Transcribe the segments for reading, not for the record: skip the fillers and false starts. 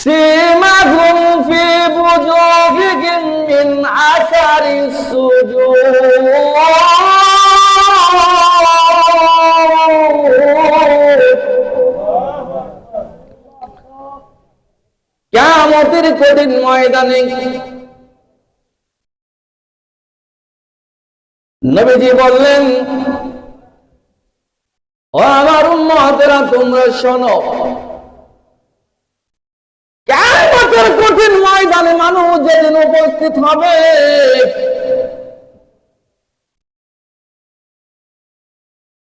سيماهم في وجوههم من أثر السجود কিয়ামতের কঠিন ময়দানে নবীজি বললেন, ও আমার উম্মতেরা, তোমরা শোনো, কিয়ামতের কঠিন ময়দানে মানুষ যেদিন উপস্থিত হবে,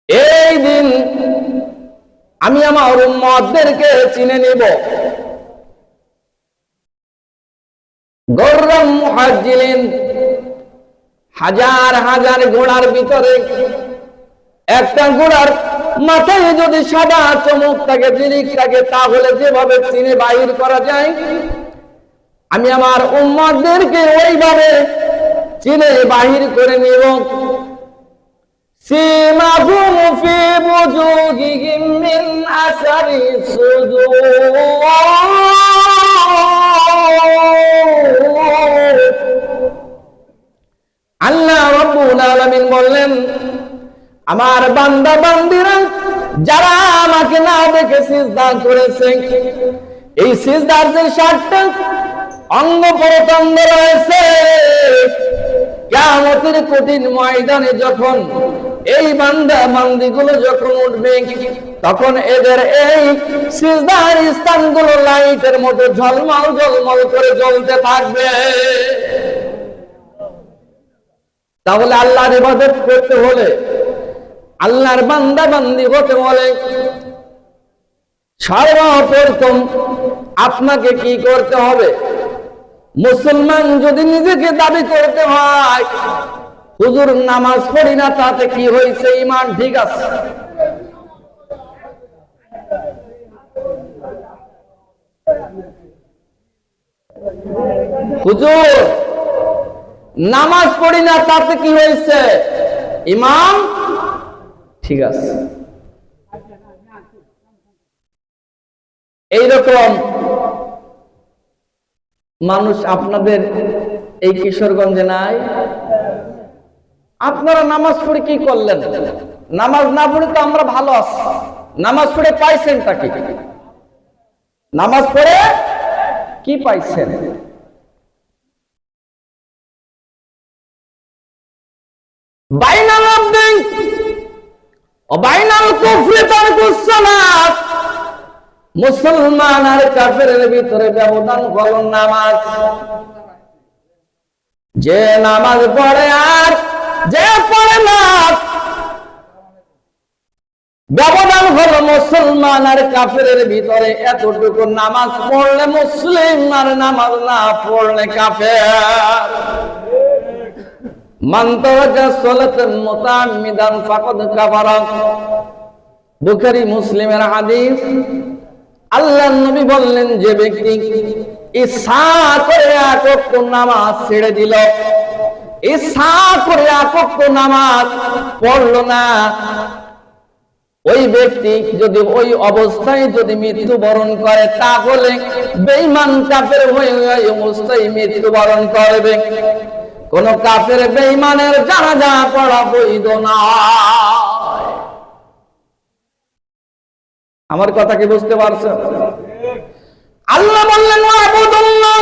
এই দিন আমি আমার উম্মতদেরকে চিনে নিব। গররাম মুহাজ্জিলিন, হাজার হাজার ঘোড়ার ভিতরে একটা ঘোড়ার মাথায় যদি সাদা চমক থাকে, জিলিক থাকে, তাহলে যেভাবে চিনে বাহির করা যায়, আমি আমার উম্মতদেরকে ওইভাবে চিনে বাহির করে নিব। সীমাহুম ফি বুজুহিহিম মিন আসারি সুজুদ, আল্লাহ রাব্বুল আলামিন বললেন, আমার বান্দা বান্দিরা যারা আমাকে না দেখে সিজদা করেছে, এই সিজদার যে 7টা অঙ্গ প্রত্যঙ্গ রয়েছে, কিয়ামতের কঠিন ময়দানে যখন এই বান্দা বান্দিগুলো যখন উঠবে, তখন এদের এই সিজদার স্থানগুলো লাইটের মতো ঝলমল ঝলমল করে জ্বলতে থাকবে। তাহলে আল্লাহর ইবাদত করতে হলে, আল্লাহর বান্দা বান্দি হতে হলে, সর্বপ্রথম আপনাকে কি করতে হবে? মুসলমান যদি নিজেকে দাবি করতে হয়, হুজুর নামাজ পড়ি না, তাতে কি হয়েছে? ঈমান ঠিক আছে। হুজুর নামাজ পড়ি না, তাতে কি হয়েছে? ঈমান ঠিক আছে। এইরকম মানুষ আপনাদের এই কিশোরগঞ্জে নাই? আপনারা নামাজ পড়ে কি করলেন? নামাজ না পড়ে তো আমরা ভালো আছি। নামাজ পড়ে পাইছেনটা কি? নামাজ পড়ে কি পাইছেন? বাইনাল আবদি ও বাইনাল কুফরি তারকুস সালাত, মুসলমান আর কাফেরের ভিতরে ব্যবধান হলো নামাজ। যে নামাজ পড়ে আর যে পড়ে না, ব্যবধান হলো মুসলমান আর কাফেরের ভিতরে এতটুকু। নামাজ পড়লে মুসলিম আর নামাজ না পড়লে কাফের। মান তারাকা সালাতান মুতাআম্মিদান ফাকাদ কাফারা, বুখারী মুসলিমের হাদিস। আল্লাহর নবী বললেন, যে ব্যক্তি ইচ্ছা করে এক ওয়াক্ত নামাজ ছেড়ে দিল, ইচ্ছা করে এক ওয়াক্ত নামাজ পড়লো না, ওই ব্যক্তি যদি ওই অবস্থায় যদি মৃত্যুবরণ করে, তাহলে বেঈমান কাফের হয়ে ওই অবস্থায় মৃত্যুবরণ করবে। কোন কাফের বেঈমানের জানাজা পড়া বৈধ না। আমার কথা কি বুঝতে পারছেন? আল্লাহ বললেন, ওয়াবুদুল্লাহ,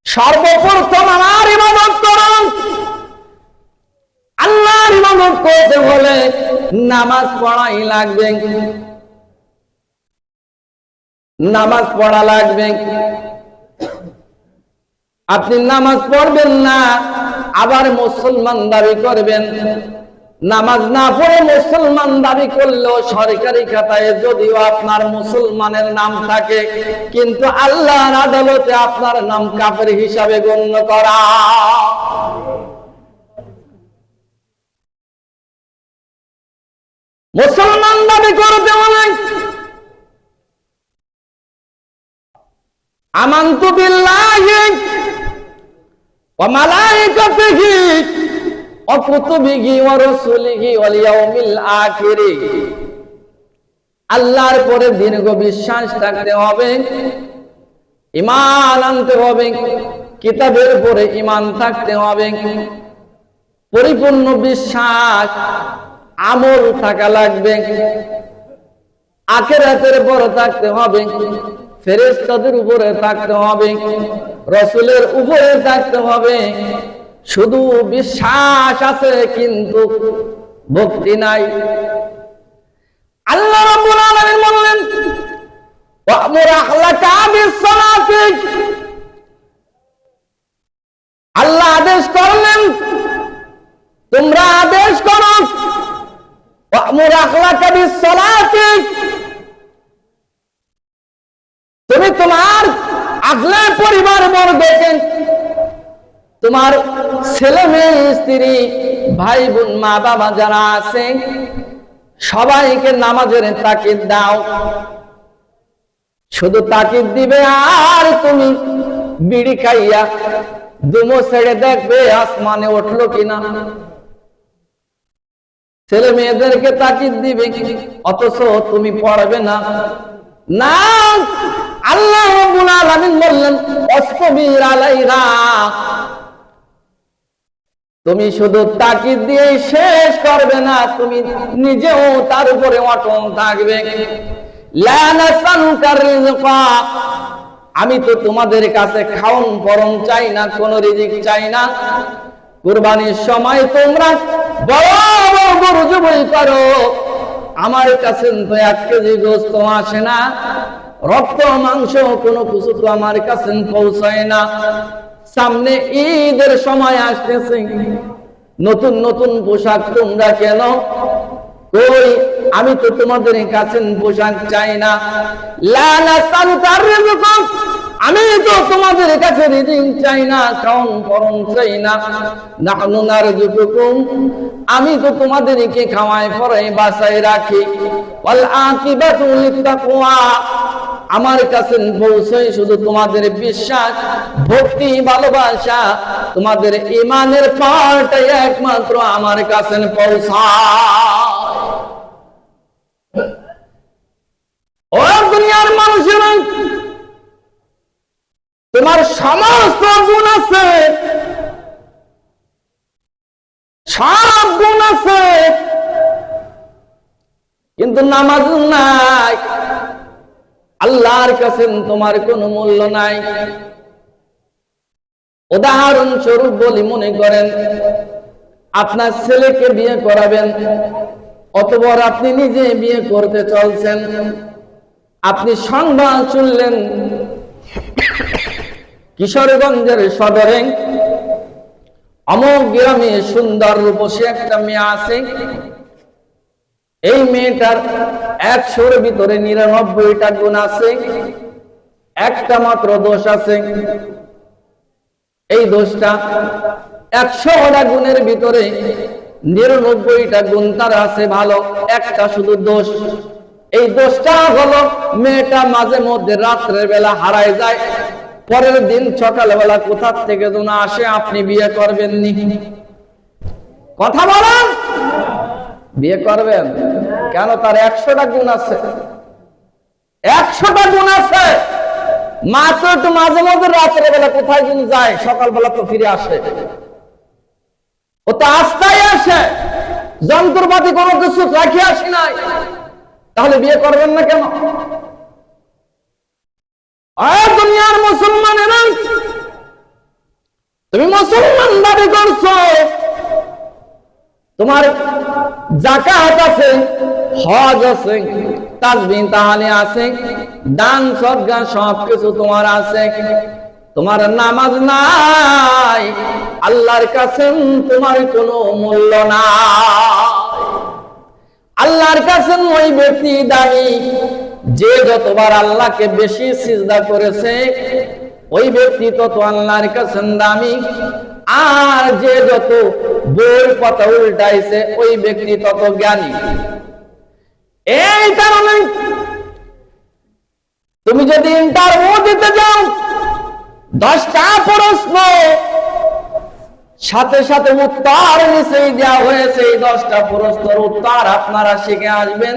সর্বপ্রথম আমার ইবাদত করুন। আল্লাহর ইবাদত করতে হলে নামাজ পড়াই লাগবে, নামাজ পড়া লাগবে। আপনি নামাজ পড়বেন না, আবার মুসলমান দাবি করবেন। নামাজ না পড়ে মুসলমান দাবি করলেও সরকারি খাতায় যদিও আপনার মুসলমানের নাম থাকে, কিন্তু আল্লাহর আদালতে আপনার নাম কাফের হিসাবে গণ্য করা। মুসলমান দাবি করতে হলে আমানতু বিল্লাহি ওয়া মালাইকাতিহি ওয়া কুতুবিহি ওয়া রাসূলিহি ওয়াল ইয়াউমিল আখির, আল্লাহর পরে দীর্ঘ বিশ্বাস থাকতে হবে, ঈমান আনতে হবে, কিতাবের পরে ঈমান থাকতে হবে, পরিপূর্ণ বিশ্বাস আমল থাকা লাগবে, আখিরাতের উপরে থাকতে হবে, ফেরেশতাদের উপরে থাকতে হবে, রাসূলের উপরে থাকতে হবে। শুধু বিশ্বাস আছে কিন্তু ভক্তি নাই। আল্লাহ রাব্বুল আলামিন বললেন, ওয়া'মুর আহলাকা বিস-সালাতি, আল্লাহ আদেশ করলেন তোমরা আদেশ করো, ওয়া'মুর আহলাকা বিস-সালাতি, তুমি তোমার আহলে পরিবার বর্গকে, তোমার ছেলে মেয়ে স্ত্রী ভাই বোন মা বাবা যারা আছে সবাইকে নামাজের তাকিদ দাও। শুধু তাকিদ দিবে আর তুমি বিড়ি খাইয়া দুমো ছেড়ে দেখবে আসমানে উঠলো কিনা। ছেলে মেয়েদেরকে তাকিদ দিবে অথচ তুমি পড়বে না। না, আল্লাহ রাব্বুল আলামিন বললেন ওয়াসবির আলাইহা, তুমি শুধু তাকিদ দিয়ে শেষ করবে না, তুমি নিজেও তার উপরে অটল থাকবে। লা নাসালুকা রিজকা, আমি তো তোমাদের কাছে খাওন পরম চাই না, কোন রিজিক চাই না। কুরবানির সময় তোমরা বড় বড় গরু জবাই করো, আমার কাছে তো 1 কেজি গোশত আসে না, রক্ত মাংস কোনো কিছু তো আমার কাছে পৌঁছায় না। সামনে ঈদের সময় আসতেছে, নতুন নতুন পোশাক তোমরা কেন? কই, আমি তো তোমাদের কাছে পোশাক চাই না। লা নাসালুকা রিজকা, আমি তো তোমাদের কাছে রিজিক চাই না, খাওন পরম চাই না। নাহনু নারযুকুকুম, আমি তো তোমাদেরকে খাওয়াই পরাই বাঁচাই রাখি। ওয়াল আকিবাতু লিত্তাকওয়া, আমার কাছে পৌঁছাই শুধু তোমাদের বিশ্বাস, ভক্তি, ভালোবাসা, তোমাদের ঈমানের পাওয়াটাই একমাত্র আমার কাছে পৌঁছায়। ও দুনিয়ার মানুষেরা, তোমার সমস্ত গুণ আছে, সব গুণ আছে, কিন্তু নামাজ নাই। আল্লাহর কাছে তোমার কোনো মূল্য নাই। উদাহরণস্বরূপ বলি, মনে করেন আপনার ছেলেকে বিয়ে করাবেন, অতঃপর আপনি নিজে বিয়ে করতে চলছেন। আপনি সংবাদ শুনলেন কিশোরগঞ্জের সদরে অমুক গ্রামে সুন্দর রূপসী একটা মেয়ে আছে। এই মেয়েটার 100-র ভিতরে 99টা গুণ আছে, একটা মাত্র দোষ আছে। এই দোষটা 100টা গুণের ভিতরে 99টা গুণ তার আছে ভালো, একটা শুধু দোষ। এই দোষটা হলো মেয়েটা মাঝে মধ্যে রাত্রের বেলা হারায় যায়, পরের দিন সকালবেলা কোথা থেকে যেন আসে। আপনি বিয়ে করবেন নি? কথা বলেন, বিয়ে করবেন কেন? তার 100টা গুণ আছে, 100টা গুণ আছে, মাত্র একটু মাঝে মধ্যে রাত্রের বেলা কোথায় যেন যায়, সকালবেলা তো ফিরে আসে। ও তো আস্তায় আসে, যন্ত্রপাতি কোনো কিছু রাখি আসি নাই। তাহলে বিয়ে করবেন না কেন? দুনিয়ার মুসলমানেরা, তুমি মুসলমান দাবি করছো, তোমার যাকাত আছে, হজ আছে, তাসবিহ তাহলিল আছে, দান সদকা সবকিছু তোমার আছে, তোমার নামাজ নাই। আল্লাহর কাছে তোমার কোনো মূল্য নাই। আল্লাহর কাছে ওই ব্যক্তি দামি যে যতবার আল্লাহকে বেশি সিজদা করেছে, ওই ব্যক্তি তত আল্লাহর কাছে দামি। আর যে যত বই কথা উল্টাইছে, ওই ব্যক্তি তত জ্ঞানী। এই কারণে তুমি যদি ইন্টারভিউ দিতে যাও, 10টা প্রশ্ন সাথে সাথে উত্তর নিচেই দেওয়া হয়েছে। এই 10টা প্রশ্নের উত্তর আপনারা শিখে আসবেন।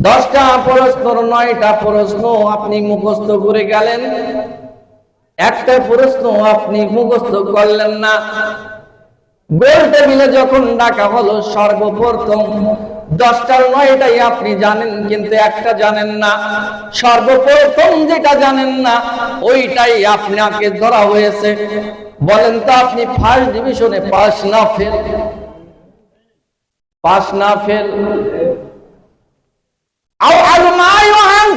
10টা প্রশ্ন 9টা প্রশ্ন আপনি মুখস্থ করে গেলেন, একটা প্রশ্ন আপনি মুখস্থ করলেন না। গোল টেবিলে যখন ডাকা হলো, সর্বপ্রথম 10টার 9টাই আপনি জানেন, কিন্তু একটা জানেন না। সর্বপ্রথম যেটা জানেন না ওইটাই আপনাকে ধরা হয়েছে। বলেন তো আপনি ফার্স্ট ডিভিশনে পাস না ফেল? পাস না ফেল? আও আলমায়ুহান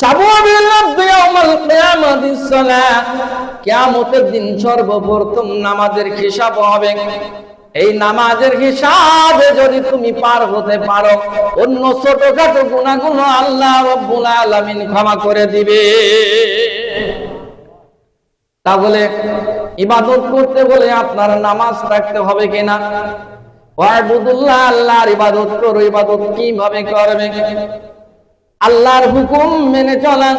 সাবুবিল ইয়াউমাল কিয়ামাতিস সালাহ, কিয়ামতের দিন সর্বপ্রথম নামাজের হিসাব হবে। এই নামাজের হিসাবে যদি তুমি পার হতে পারো, অন্য ছোটখাটো গুনাহগুলো আল্লাহ রাব্বুল আলামিন ক্ষমা করে দিবে। তাহলে ইবাদত করতে বলে আপনার নামাজ রাখতে হবে কিনা? ওয়াইবুদুল্লাহ, আল্লাহর ইবাদত করো। ইবাদত কিভাবে করবে? আল্লাহর হুকুম মেনে চলা,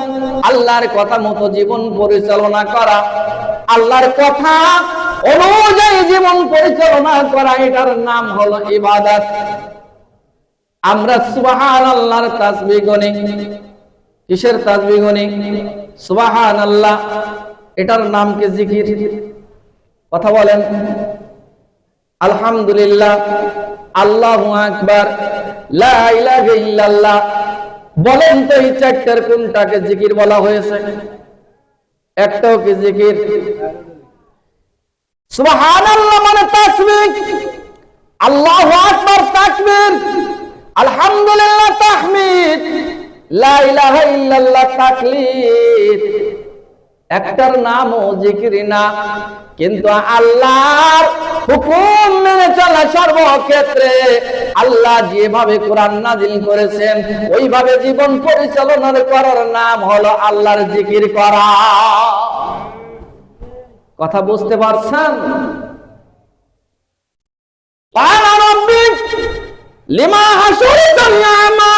আল্লাহর কথা মতো জীবন পরিচালনা করা, আল্লাহর কথা অনুযায়ী জীবন পরিচালনা করা, এটার নাম হলো ইবাদত। আমরা সুবহানাল্লাহর তাসবিহ গনি। কিসের তাসবিহ গনি? সুবহানাল্লাহ। এটার নাম কি জিকির? কথা বলেন। আলহামদুলিল্লাহ, আল্লাহু আকবার, লা ইলাহা ইল্লাল্লাহ। বলেন তো এই চারটার কোনটাকে জিকির বলা হয়েছে? একটাও কি জিকির? সুবহানাল্লাহ মানে তাসবিহ, আল্লাহু আকবার তাকবীর, আলহামদুলিল্লাহ তাহমিদ, লা ইলাহা ইল্লাল্লাহ তাকলিদ। একটার নামও জিকির না, কিন্তু আল্লাহর হুকুম মেনে চলা সর্বক্ষেত্রে, আল্লাহ যেভাবে কোরআন নাজিল করেছেন ওইভাবে জীবন পরিচালনা করার নাম হলো আল্লাহর জিকির করা। কথা বুঝতে পারছেন? ক্বালা রাব্বিক লিমা হাশারতানি আ'মা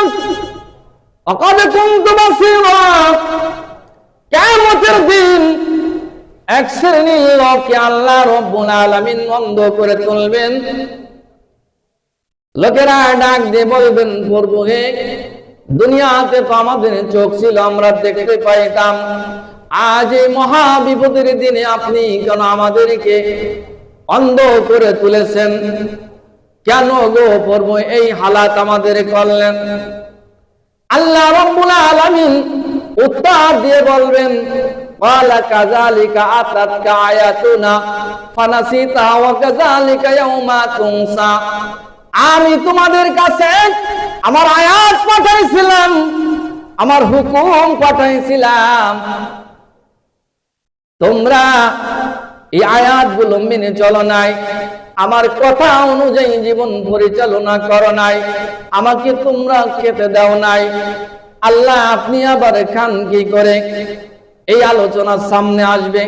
ওয়াকাদ কুনতু বাসীরা। কিয়ামতের দিন এক শ্রেণীর লোককে আল্লাহ রাব্বুল আলামিন অন্ধ করে তুলবেন। লোকেরা ডাক দিয়ে বলবেন, প্রভু হে, দুনিয়াতে তো আমাদের চোখ ছিল, আমরা দেখতে পাইতাম, আজ এই মহা বিপদের দিনে আপনি কেন আমাদেরকে অন্ধ করে তুলেছেন? কেন গো প্রভু এই হালাত আমাদের করলেন? আল্লাহ রাব্বুল আলামিন উত্তর দিয়ে বলবেন, ওয়ালা কাযালিকা আতাতকা আয়াতুনা ফানাসিতা ওয়া কাযালিকা ইয়াউমা তুনসা। আমি তোমাদের কাছে আমার আয়াত পাঠাইছিলাম, আমার হুকুম পাঠাইছিলাম, তোমরা এই আয়াতগুলো মেনে চলো নাই, আমার কথা অনুযায়ী জীবন পরিচালনা করো নাই, আমাকে তোমরা খেতে দাও নাই। আল্লাহ আপনি আবার খান কি করে? এই আলোচনার সামনে আসবে।